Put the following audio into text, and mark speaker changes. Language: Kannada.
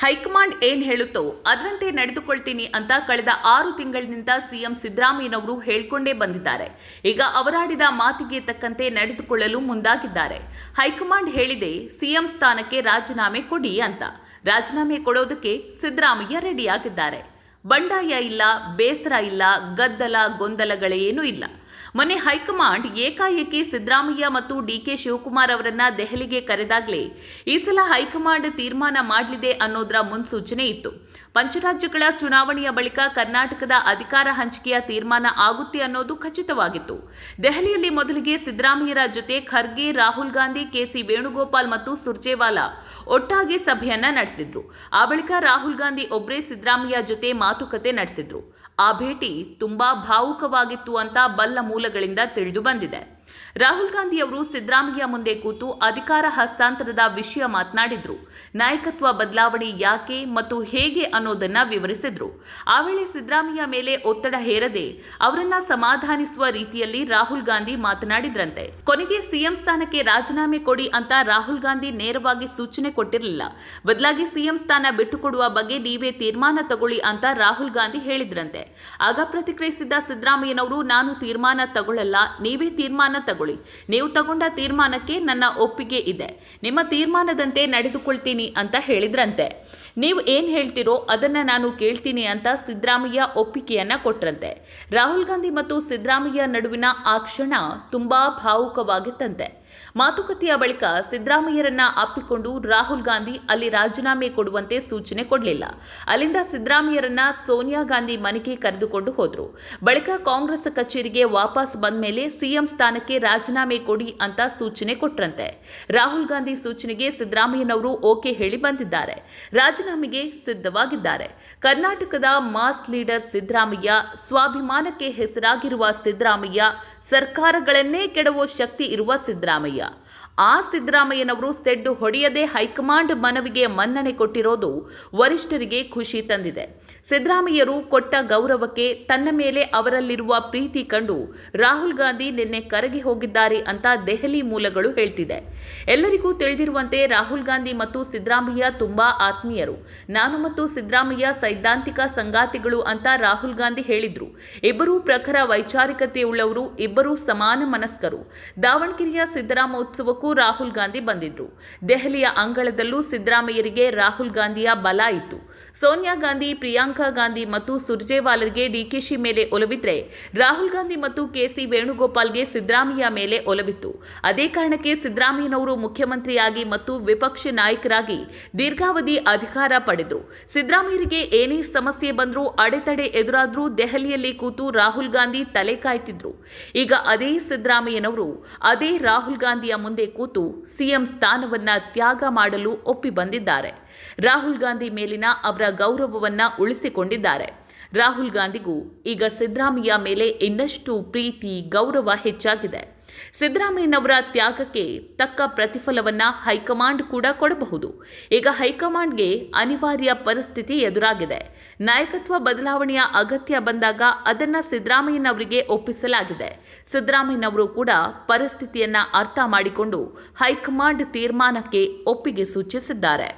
Speaker 1: ಹೈಕಮಾಂಡ್ ಏನ್ ಹೇಳುತ್ತೋ ಅದರಂತೆ ನಡೆದುಕೊಳ್ತೀನಿ ಅಂತ ಕಳೆದ 6 ತಿಂಗಳಿನಿಂದ ಸಿಎಂ ಸಿದ್ದರಾಮಯ್ಯನವರು ಹೇಳ್ಕೊಂಡೇ ಬಂದಿದ್ದಾರೆ. ಈಗ ಅವರಾಡಿದ ಮಾತಿಗೆ ತಕ್ಕಂತೆ ನಡೆದುಕೊಳ್ಳಲು ಮುಂದಾಗಿದ್ದಾರೆ. ಹೈಕಮಾಂಡ್ ಹೇಳಿದೆ ಸಿಎಂ ಸ್ಥಾನಕ್ಕೆ ರಾಜೀನಾಮೆ ಕೊಡಿ ಅಂತ. ರಾಜೀನಾಮೆ ಕೊಡೋದಕ್ಕೆ ಸಿದ್ದರಾಮಯ್ಯ ರೆಡಿಯಾಗಿದ್ದಾರೆ. ಬಂಡಾಯ ಇಲ್ಲ, ಬೇಸರ ಇಲ್ಲ, ಗದ್ದಲ ಗೊಂದಲಗಳೇನೂ ಇಲ್ಲ. ಮೊನ್ನೆ ಹೈಕಮಾಂಡ್ ಏಕಾಏಕಿ ಸಿದ್ದರಾಮಯ್ಯ ಮತ್ತು ಡಿಕೆ ಶಿವಕುಮಾರ್ ಅವರನ್ನ ದೆಹಲಿಗೆ ಕರೆದಾಗಲೇ ಈ ಸಲ ಹೈಕಮಾಂಡ್ ತೀರ್ಮಾನ ಮಾಡಲಿದೆ ಅನ್ನೋದರ ಮುನ್ಸೂಚನೆ ಇತ್ತು. ಪಂಚರಾಜ್ಯಗಳ ಚುನಾವಣೆಯ ಬಳಿಕ ಕರ್ನಾಟಕದ ಅಧಿಕಾರ ಹಂಚಿಕೆಯ ತೀರ್ಮಾನ ಆಗುತ್ತೆ ಅನ್ನೋದು ಖಚಿತವಾಗಿತ್ತು. ದೆಹಲಿಯಲ್ಲಿ ಮೊದಲಿಗೆ ಸಿದ್ದರಾಮಯ್ಯರ ಜೊತೆ ಖರ್ಗೆ, ರಾಹುಲ್ ಗಾಂಧಿ, ಕೆಸಿ ವೇಣುಗೋಪಾಲ್ ಮತ್ತು ಸುರ್ಜೇವಾಲಾ ಒಟ್ಟಾಗಿ ಸಭೆಯನ್ನ ನಡೆಸಿದ್ರು. ಆ ಬಳಿಕ ರಾಹುಲ್ ಗಾಂಧಿ ಒಬ್ಬರೇ ಸಿದ್ದರಾಮಯ್ಯ ಜೊತೆ ಮಾತುಕತೆ ನಡೆಸಿದ್ರು. ಆ ಭೇಟಿ ತುಂಬಾ ಭಾವುಕವಾಗಿತ್ತು ಅಂತ ಬಲ್ಲ ಮೂಲಗಳಿಂದ ತಿಳಿದು ಬಂದಿದೆ. ರಾಹುಲ್ ಗಾಂಧಿ ಅವರು ಸಿದ್ದರಾಮಯ್ಯ ಮುಂದೆ ಕೂತು ಅಧಿಕಾರ ಹಸ್ತಾಂತರದ ವಿಷಯ ಮಾತನಾಡಿದ್ರು. ನಾಯಕತ್ವ ಬದಲಾವಣೆ ಯಾಕೆ ಮತ್ತು ಹೇಗೆ ಅನ್ನೋದನ್ನ ವಿವರಿಸಿದ್ರು. ಆ ವೇಳೆ ಸಿದ್ದರಾಮಯ್ಯ ಮೇಲೆ ಒತ್ತಡ ಹೇರದೆ ಅವರನ್ನ ಸಮಾಧಾನಿಸುವ ರೀತಿಯಲ್ಲಿ ರಾಹುಲ್ ಗಾಂಧಿ ಮಾತನಾಡಿದ್ರಂತೆ. ಕೊನೆಗೆ ಸಿಎಂ ಸ್ಥಾನಕ್ಕೆ ರಾಜೀನಾಮೆ ಕೊಡಿ ಅಂತ ರಾಹುಲ್ ಗಾಂಧಿ ನೇರವಾಗಿ ಸೂಚನೆ ಕೊಟ್ಟಿರಲಿಲ್ಲ. ಬದಲಾಗಿ ಸಿಎಂ ಸ್ಥಾನ ಬಿಟ್ಟುಕೊಡುವ ಬಗ್ಗೆ ನೀವೇ ತೀರ್ಮಾನ ತಗೊಳ್ಳಿ ಅಂತ ರಾಹುಲ್ ಗಾಂಧಿ ಹೇಳಿದ್ರಂತೆ. ಆಗ ಪ್ರತಿಕ್ರಿಯಿಸಿದ ಸಿದ್ದರಾಮಯ್ಯನವರು, ನಾನು ತೀರ್ಮಾನ ತಗೊಳ್ಳಲ್ಲ, ನೀವೇ ತೀರ್ಮಾನ ತಗೊಳ್ಳಿ. ನೀವು ತಗೊಂಡ ತೀರ್ಮಾನಕ್ಕೆ ನನ್ನ ಒಪ್ಪಿಗೆ ಇದೆ, ನಿಮ್ಮ ತೀರ್ಮಾನದಂತೆ ನಡೆದುಕೊಳ್ತೀನಿ ಅಂತ ಹೇಳಿದ್ರಂತೆ. ನೀವು ಏನ್ ಹೇಳ್ತಿರೋ ಅದನ್ನ ನಾನು ಕೇಳ್ತೀನಿ ಅಂತ ಸಿದ್ದರಾಮಯ್ಯ ಒಪ್ಪಿಗೆಯನ್ನ ಕೊಟ್ರಂತೆ. ರಾಹುಲ್ ಗಾಂಧಿ ಮತ್ತು ಸಿದ್ದರಾಮಯ್ಯ ನಡುವಿನ ಆ ಕ್ಷಣ ತುಂಬಾ ಭಾವುಕವಾಗಿತ್ತಂತೆ. ಮಾತುಕತೆಯ ಬಳಿಕ ಸಿದ್ದರಾಮಯ್ಯರನ್ನ ಅಪ್ಪಿಕೊಂಡು ರಾಹುಲ್ ಗಾಂಧಿ ಅಲ್ಲಿ ರಾಜೀನಾಮೆ ಕೊಡುವಂತೆ ಸೂಚನೆ ಕೊಡಲಿಲ್ಲ. ಅಲ್ಲಿಂದ ಸಿದ್ದರಾಮಯ್ಯರನ್ನ ಸೋನಿಯಾ ಗಾಂಧಿ ಮನೆಗೆ ಕರೆದುಕೊಂಡು ಹೋದ್ರು. ಬಳಿಕ ಕಾಂಗ್ರೆಸ್ ಕಚೇರಿಗೆ ವಾಪಸ್ ಬಂದ ಮೇಲೆ ಸಿಎಂ ಸ್ಥಾನಕ್ಕೆ ರಾಜೀನಾಮೆ ಕೊಡಿ ಅಂತ ಸೂಚನೆ ಕೊಟ್ರಂತೆ. ರಾಹುಲ್ ಗಾಂಧಿ ಸೂಚನೆಗೆ ಸಿದ್ದರಾಮಯ್ಯನವರು ಓಕೆ ಹೇಳಿ ಬಂದಿದ್ದಾರೆ. ರಾಜೀನಾಮೆಗೆ ಸಿದ್ಧವಾಗಿದ್ದಾರೆ. ಕರ್ನಾಟಕದ ಮಾಸ್ ಲೀಡರ್ ಸಿದ್ದರಾಮಯ್ಯ, ಸ್ವಾಭಿಮಾನಕ್ಕೆ ಹೆಸರಾಗಿರುವ ಸಿದ್ದರಾಮಯ್ಯ, ಸರ್ಕಾರಗಳನ್ನೇ ಕೆಡವೋ ಶಕ್ತಿ ಇರುವ ಸಿದ್ದರಾಮಯ್ಯ. ಆ ಸಿದ್ದರಾಮಯ್ಯನವರು ಸೆಡ್ಡು ಹೊಡೆಯದೆ ಹೈಕಮಾಂಡ್ ಮನವಿಗೆ ಮನ್ನಣೆ ಕೊಟ್ಟಿರೋದು ವರಿಷ್ಠರಿಗೆ ಖುಷಿ ತಂದಿದೆ. ಸಿದ್ದರಾಮಯ್ಯರು ಕೊಟ್ಟ ಗೌರವಕ್ಕೆ ತನ್ನ ಮೇಲೆ ಅವರಲ್ಲಿರುವ ಪ್ರೀತಿ ಕಂಡು ರಾಹುಲ್ ಗಾಂಧಿ ನಿನ್ನೆ ಕರಗಿ ಹೋಗಿದ್ದಾರೆ ಅಂತ ದೆಹಲಿ ಮೂಲಗಳು ಹೇಳ್ತಿದೆ. ಎಲ್ಲರಿಗೂ ತಿಳಿದಿರುವಂತೆ ರಾಹುಲ್ ಗಾಂಧಿ ಮತ್ತು ಸಿದ್ದರಾಮಯ್ಯ ತುಂಬಾ ಆತ್ಮೀಯರು. ನಾನು ಮತ್ತು ಸಿದ್ದರಾಮಯ್ಯ ಸೈದ್ಧಾಂತಿಕ ಸಂಗಾತಿಗಳು ಅಂತ ರಾಹುಲ್ ಗಾಂಧಿ ಹೇಳಿದ್ರು. ಇಬ್ಬರೂ ಪ್ರಖರ ವೈಚಾರಿಕತೆಯುಳ್ಳವರು, ಇಬ್ಬರೂ ಸಮಾನ ಮನಸ್ಕರು. ದಾವಣಗೆರೆಯ ಸಿದ್ದರಾಮೋತ್ಸವಕ್ಕೂ ರಾಹುಲ್ ಗಾಂಧಿ ಬಂದಿದ್ರು. ದೆಹಲಿಯ ಅಂಗಳದಲ್ಲೂ ಸಿದ್ದರಾಮಯ್ಯರಿಗೆ ರಾಹುಲ್ ಗಾಂಧಿಯ ಬಲ ಇತ್ತು. ಸೋನಿಯಾ ಗಾಂಧಿ, ಪ್ರಿಯಾಂಕಾ ಗಾಂಧಿ ಮತ್ತು ಸುರ್ಜೇವಾಲರಿಗೆ ಡಿಕೆಶಿ ಮೇಲೆ ಒಲವಿದ್ರೆ ರಾಹುಲ್ ಗಾಂಧಿ ಮತ್ತು ಕೆಸಿ ವೇಣುಗೋಪಾಲ್ಗೆ ಸಿದ್ದರಾಮಯ್ಯ ಮೇಲೆ ಒಲವಿತ್ತು. ಅದೇ ಕಾರಣಕ್ಕೆ ಸಿದ್ದರಾಮಯ್ಯನವರು ಮುಖ್ಯಮಂತ್ರಿಯಾಗಿ ಮತ್ತು ವಿಪಕ್ಷ ನಾಯಕರಾಗಿ ದೀರ್ಘಾವಧಿ ಅಧಿಕಾರ ಪಡೆದ್ರು. ಸಿದ್ದರಾಮಯ್ಯರಿಗೆ ಏನೇ ಸಮಸ್ಯೆ ಬಂದರೂ, ಅಡೆತಡೆ ಎದುರಾದ್ರೂ ದೆಹಲಿಯಲ್ಲಿ ಕೂತು ರಾಹುಲ್ ಗಾಂಧಿ ತಲೆ ಕಾಯ್ತಿದ್ರು. ಈಗ ಅದೇ ಸಿದ್ದರಾಮಯ್ಯನವರು ಅದೇ ರಾಹುಲ್ ಗಾಂಧಿಯ ಮುಂದೆ ಕೂತು ಸಿಎಂ ಸ್ಥಾನವನ್ನ ತ್ಯಾಗ ಮಾಡಲು ಒಪ್ಪಿ ಬಂದಿದ್ದಾರೆ. ರಾಹುಲ್ ಗಾಂಧಿ ಮೇಲಿನ ಅವರ ಗೌರವವನ್ನ ಉಳಿಸಿಕೊಂಡಿದ್ದಾರೆ. ರಾಹುಲ್ ಗಾಂಧಿಗೂ ಈಗ ಸಿದ್ದರಾಮಯ್ಯ ಮೇಲೆ ಇನ್ನಷ್ಟು ಪ್ರೀತಿ, ಗೌರವ ಹೆಚ್ಚಾಗಿದೆ. ಸಿದ್ದರಾಮಯ್ಯನವರ ತ್ಯಾಗಕ್ಕೆ ತಕ್ಕ ಪ್ರತಿಫಲವನ್ನ ಹೈಕಮಾಂಡ್ ಕೂಡ ಕೊಡಬಹುದು. ಈಗ ಹೈಕಮಾಂಡ್ಗೆ ಅನಿವಾರ್ಯ ಪರಿಸ್ಥಿತಿ ಎದುರಾಗಿದೆ. ನಾಯಕತ್ವ ಬದಲಾವಣೆಯ ಅಗತ್ಯ ಬಂದಾಗ ಅದನ್ನ ಸಿದ್ದರಾಮಯ್ಯನವರಿಗೆ ಒಪ್ಪಿಸಲಾಗಿದೆ. ಸಿದ್ದರಾಮಯ್ಯನವರು ಕೂಡ ಪರಿಸ್ಥಿತಿಯನ್ನ ಅರ್ಥ ಮಾಡಿಕೊಂಡು ಹೈಕಮಾಂಡ್ ತೀರ್ಮಾನಕ್ಕೆ ಒಪ್ಪಿಗೆ ಸೂಚಿಸಿದ್ದಾರೆ.